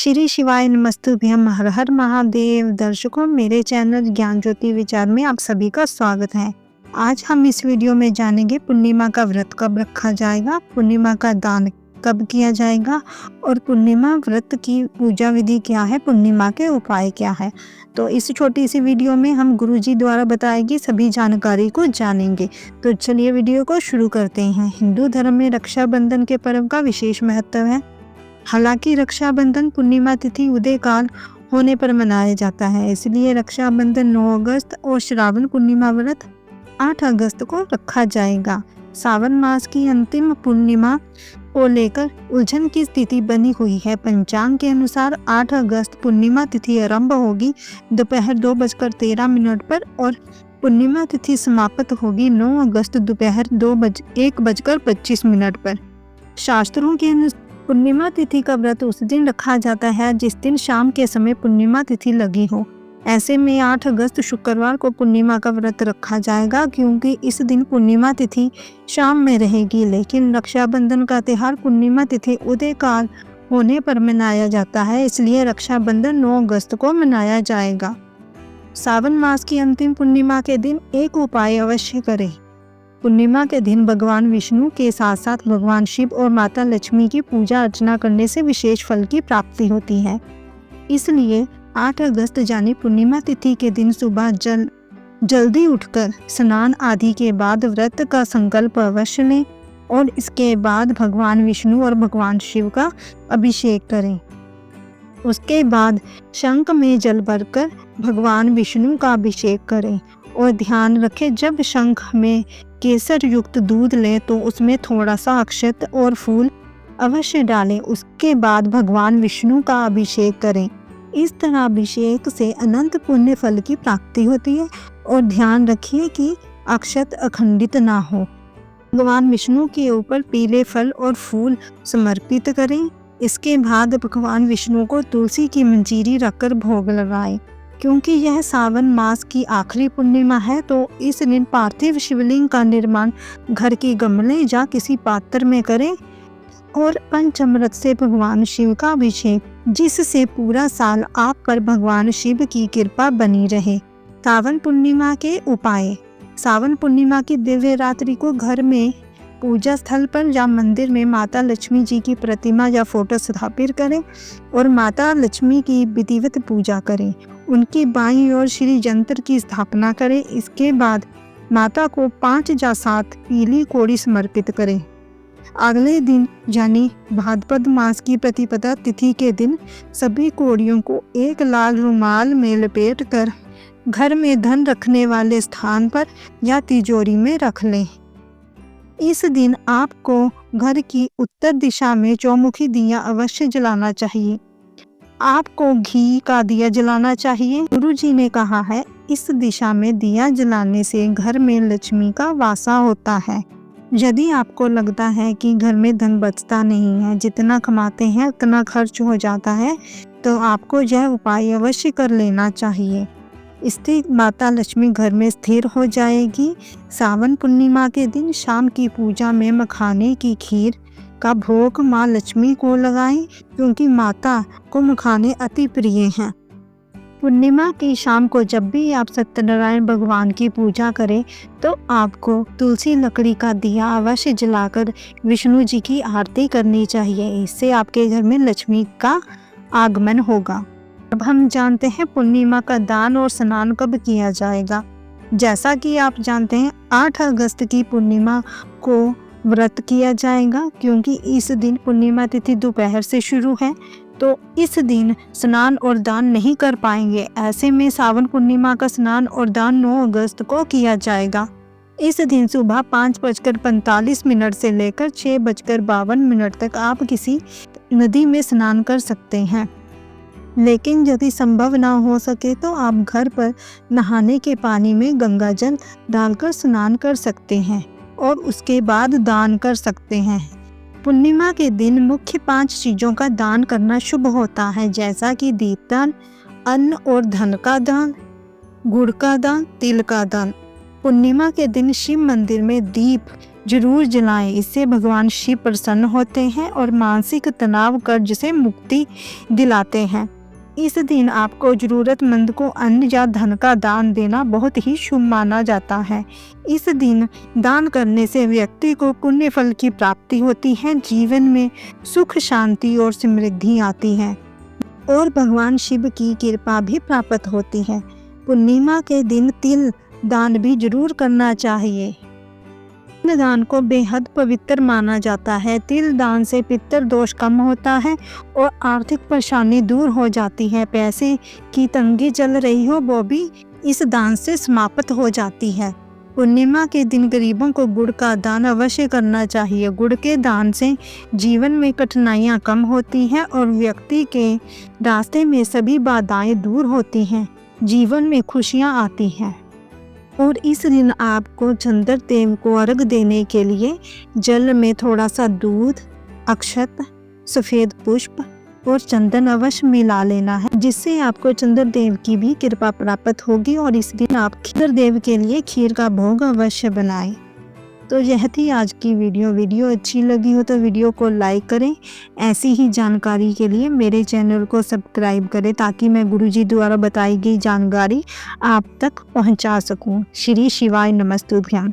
श्री शिवाय नमस्तुभ्यम। हर हर महादेव। दर्शकों, मेरे चैनल ज्ञान ज्योति विचार में आप सभी का स्वागत है। आज हम इस वीडियो में जानेंगे पूर्णिमा का व्रत कब रखा जाएगा, पूर्णिमा का दान कब किया जाएगा और पूर्णिमा व्रत की पूजा विधि क्या है, पूर्णिमा के उपाय क्या है। तो इस छोटी सी वीडियो में हम गुरुजी द्वारा बताई गई सभी जानकारी को जानेंगे। तो चलिए वीडियो को शुरू करते हैं। हिंदू धर्म में रक्षाबंधन के पर्व का विशेष महत्व है। हालांकि रक्षाबंधन पूर्णिमा तिथि उदय काल होने पर मनाया जाता है, इसलिए रक्षाबंधन 9 अगस्त और श्रावण पूर्णिमा व्रत 8 अगस्त को रखा जाएगा। सावन मास की अंतिम पूर्णिमा को लेकर उलझन की स्थिति बनी हुई है। पंचांग के अनुसार 8 अगस्त पूर्णिमा तिथि आरंभ होगी दोपहर 2:13 पर और पूर्णिमा तिथि समाप्त होगी 9 अगस्त दोपहर 1:25 पर। शास्त्रों के अनुसार पूर्णिमा तिथि का व्रत उस दिन रखा जाता है जिस दिन शाम के समय पूर्णिमा तिथि लगी हो। ऐसे में 8 अगस्त शुक्रवार को पूर्णिमा का व्रत रखा जाएगा, क्योंकि इस दिन पूर्णिमा तिथि शाम में रहेगी। लेकिन रक्षाबंधन का त्यौहार पूर्णिमा तिथि उदय काल होने पर मनाया जाता है, इसलिए रक्षाबंधन 9 अगस्त को मनाया जाएगा। सावन मास की अंतिम पूर्णिमा के दिन एक उपाय अवश्य करें। पूर्णिमा के दिन भगवान विष्णु के साथ साथ भगवान शिव और माता लक्ष्मी की पूजा अर्चना करने से विशेष फल की प्राप्ति होती है। इसलिए 8 अगस्त यानी पूर्णिमा तिथि के दिन सुबह जल्दी उठकर स्नान आदि के बाद व्रत का संकल्प अवश्य लें और इसके बाद भगवान विष्णु और भगवान शिव का अभिषेक करें। उसके बाद शंख में जल भरकर भगवान विष्णु का अभिषेक करें और ध्यान रखें, जब शंख में केसर युक्त दूध लें तो उसमें थोड़ा सा अक्षत और फूल अवश्य डालें। उसके बाद भगवान विष्णु का अभिषेक करें। इस तरह अभिषेक से अनंत पुण्य फल की प्राप्ति होती है और ध्यान रखिए कि अक्षत अखंडित ना हो। भगवान विष्णु के ऊपर पीले फल और फूल समर्पित करें। इसके बाद भगवान विष्णु को तुलसी की मंजीरी रखकर भोग लगाएं। क्योंकि यह सावन मास की आखिरी पूर्णिमा है, तो इस दिन पार्थिव शिवलिंग का निर्माण घर के गमले या किसी पात्र में करें और पंचामृत से भगवान शिव का अभिषेक, जिससे पूरा साल आप पर भगवान शिव की कृपा बनी रहे। सावन पूर्णिमा के उपाय। सावन पूर्णिमा की दिव्य रात्रि को घर में पूजा स्थल पर या मंदिर में माता लक्ष्मी जी की प्रतिमा या फोटो स्थापित करें और माता लक्ष्मी की विधिवत पूजा करें। उनकी बाईं ओर श्री यंत्र की स्थापना करें। इसके बाद माता को 5 या 7 पीली कोड़ी समर्पित करें। अगले दिन यानी भाद्रपद मास की प्रतिपदा तिथि के दिन सभी कोड़ियों को एक लाल रुमाल में लपेट कर घर में धन रखने वाले स्थान पर या तिजोरी में रख लें। इस दिन आपको घर की उत्तर दिशा में चौमुखी दिया अवश्य जलाना चाहिए। आपको घी का दिया जलाना चाहिए। गुरुजी ने कहा है, इस दिशा में दिया जलाने से घर में लक्ष्मी का वासा होता है। यदि आपको लगता है कि घर में धन बचता नहीं है, जितना कमाते हैं उतना खर्च हो जाता है, तो आपको यह उपाय अवश्य कर लेना चाहिए। इससे माता लक्ष्मी घर में स्थिर हो जाएगी। सावन पूर्णिमा के दिन शाम की पूजा में मखाने की खीर का भोग माँ लक्ष्मी को लगाएं, क्योंकि माता को मखाने अति प्रिय हैं। पूर्णिमा की शाम को जब भी आप सत्यनारायण भगवान की पूजा करें तो आपको तुलसी लकड़ी का दिया अवश्य जलाकर विष्णु जी की आरती करनी चाहिए। इससे आपके घर में लक्ष्मी का आगमन होगा। अब हम जानते हैं पूर्णिमा का दान और स्नान कब किया जाएगा। जैसा कि आप जानते हैं 8 अगस्त की पूर्णिमा को व्रत किया जाएगा, क्योंकि इस दिन पूर्णिमा तिथि दोपहर से शुरू है, तो इस दिन स्नान और दान नहीं कर पाएंगे। ऐसे में सावन पूर्णिमा का स्नान और दान 9 अगस्त को किया जाएगा। इस दिन सुबह 5:45 से लेकर 6:52 तक आप किसी नदी में स्नान कर सकते हैं। लेकिन यदि संभव ना हो सके तो आप घर पर नहाने के पानी में गंगा जल डालकर स्नान कर सकते हैं और उसके बाद दान कर सकते हैं। पूर्णिमा के दिन मुख्य 5 चीज़ों का दान करना शुभ होता है, जैसा कि दीपदान, अन्न और धन का दान, गुड़ का दान, तिल का दान। पूर्णिमा के दिन शिव मंदिर में दीप जरूर जलाएं। इससे भगवान शिव प्रसन्न होते हैं और मानसिक तनाव कर्ज से मुक्ति दिलाते हैं। इस दिन आपको ज़रूरतमंद को अन्न या धन का दान देना बहुत ही शुभ माना जाता है। इस दिन दान करने से व्यक्ति को पुण्य फल की प्राप्ति होती है, जीवन में सुख शांति और समृद्धि आती है और भगवान शिव की कृपा भी प्राप्त होती है। पूर्णिमा के दिन तिल दान भी जरूर करना चाहिए। तिल दान को बेहद पवित्र माना जाता है। तिल दान से पितृ दोष कम होता है और आर्थिक परेशानी दूर हो जाती है। पैसे की तंगी चल रही हो वो भी इस दान से समाप्त हो जाती है। पूर्णिमा के दिन गरीबों को गुड़ का दान अवश्य करना चाहिए। गुड़ के दान से जीवन में कठिनाइयाँ कम होती हैं और व्यक्ति के रास्ते में सभी बाधाएं दूर होती हैं, जीवन में खुशियाँ आती हैं। और इस दिन आपको चंद्र देव को अर्घ देने के लिए जल में थोड़ा सा दूध, अक्षत, सफ़ेद पुष्प और चंदन अवश्य मिला लेना है, जिससे आपको चंद्र देव की भी कृपा प्राप्त होगी। और इस दिन आप चंद्र देव के लिए खीर का भोग अवश्य बनाएं। तो यह थी आज की वीडियो अच्छी लगी हो तो वीडियो को लाइक करें। ऐसी ही जानकारी के लिए मेरे चैनल को सब्सक्राइब करें ताकि मैं गुरुजी द्वारा बताई गई जानकारी आप तक पहुंचा सकूं। श्री शिवाय नमस्तुभ्यां।